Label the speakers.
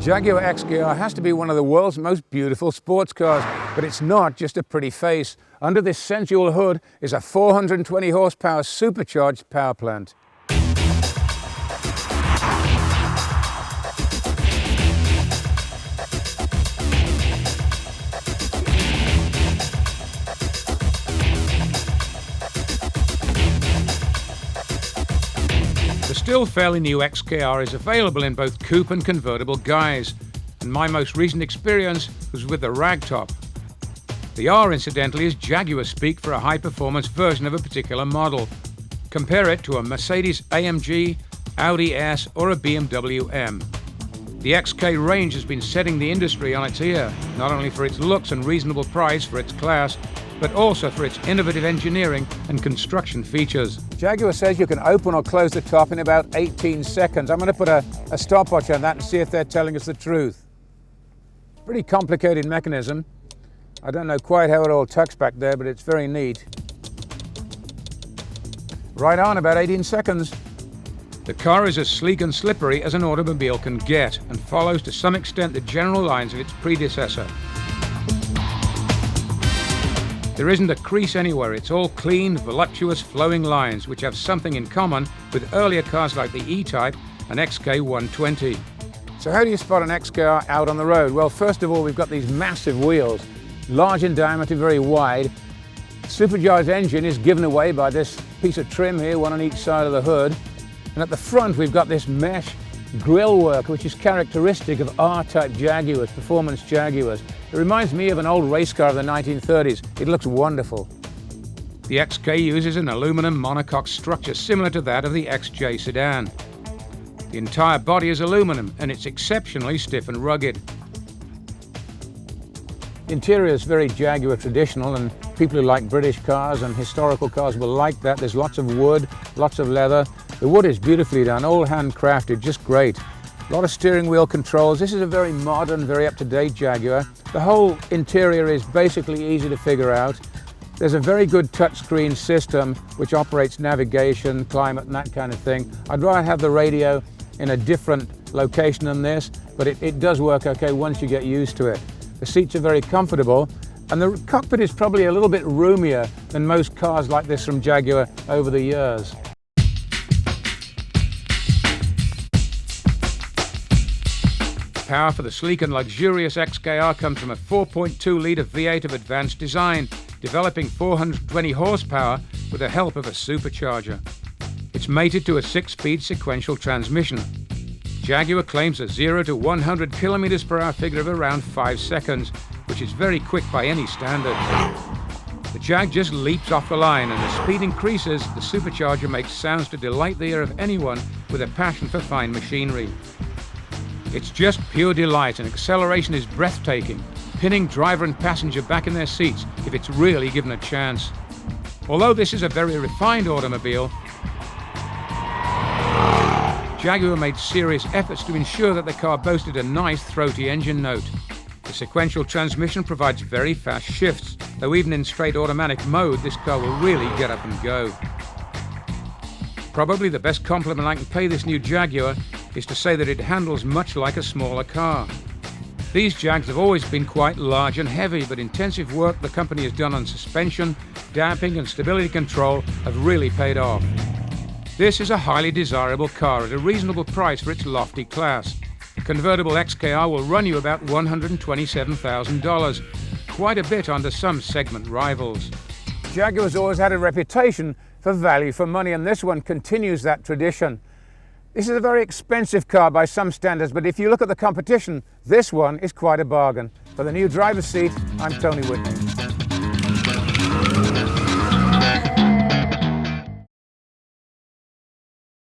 Speaker 1: Jaguar XKR has to be one of the world's most beautiful sports cars, but it's not just a pretty face. Under this sensual hood is a 420 horsepower supercharged power plant. The still fairly new XKR is available in both coupe and convertible guise, and my most recent experience was with the ragtop. The R, incidentally, is Jaguar speak for a high-performance version of a particular model. Compare it to a Mercedes AMG, Audi S, or a BMW M. The XK range has been setting the industry on its ear, not only for its looks and reasonable price for its class, but also for its innovative engineering and construction features. Jaguar says you can open or close the top in about 18 seconds. I'm going to put a stopwatch on that and see if they're telling us the truth. Pretty complicated mechanism. I don't know quite how it all tucks back there, but it's very neat. Right on, about 18 seconds. The car is as sleek and slippery as an automobile can get, and follows to some extent the general lines of its predecessor. There isn't a crease anywhere. It's all clean, voluptuous, flowing lines, which have something in common with earlier cars like the E-Type and XK120. So how do you spot an XKR out on the road? Well, first of all, we've got these massive wheels, large in diameter, very wide. Supercharged engine is given away by this piece of trim here, one on each side of the hood. And at the front, we've got this mesh grille work, which is characteristic of R-Type Jaguars, performance Jaguars. It reminds me of an old race car of the 1930s. It looks wonderful. The XK uses an aluminum monocoque structure similar to that of the XJ sedan. The entire body is aluminum, and it's exceptionally stiff and rugged. The interior is very Jaguar traditional, and people who like British cars and historical cars will like that. There's lots of wood, lots of leather. The wood is beautifully done, all handcrafted, just great. A lot of steering wheel controls. This is a very modern, very up-to-date Jaguar. The whole interior is basically easy to figure out. There's a very good touchscreen system which operates navigation, climate, and that kind of thing. I'd rather have the radio in a different location than this, but it does work okay once you get used to it. The seats are very comfortable, and the cockpit is probably a little bit roomier than most cars like this from Jaguar over the years. Power for the sleek and luxurious XKR comes from a 4.2-litre V8 of advanced design, developing 420 horsepower with the help of a supercharger. It's mated to a 6-speed sequential transmission. Jaguar claims a 0 to 100 km/h figure of around 5 seconds, which is very quick by any standard. The Jag just leaps off the line, and as speed increases, the supercharger makes sounds to delight the ear of anyone with a passion for fine machinery. It's just pure delight, and acceleration is breathtaking, pinning driver and passenger back in their seats if it's really given a chance. Although this is a very refined automobile, Jaguar made serious efforts to ensure that the car boasted a nice throaty engine note. The sequential transmission provides very fast shifts, though even in straight automatic mode, this car will really get up and go. Probably the best compliment I can pay this new Jaguar is to say that it handles much like a smaller car. These Jags have always been quite large and heavy, but intensive work the company has done on suspension, damping and stability control have really paid off. This is a highly desirable car at a reasonable price for its lofty class. The convertible XKR will run you about $127,000, quite a bit under some segment rivals. Jaguar's always had a reputation for value for money, and this one continues that tradition. This is a very expensive car by some standards, but if you look at the competition, this one is quite a bargain. For the new driver's seat, I'm Tony Whitney.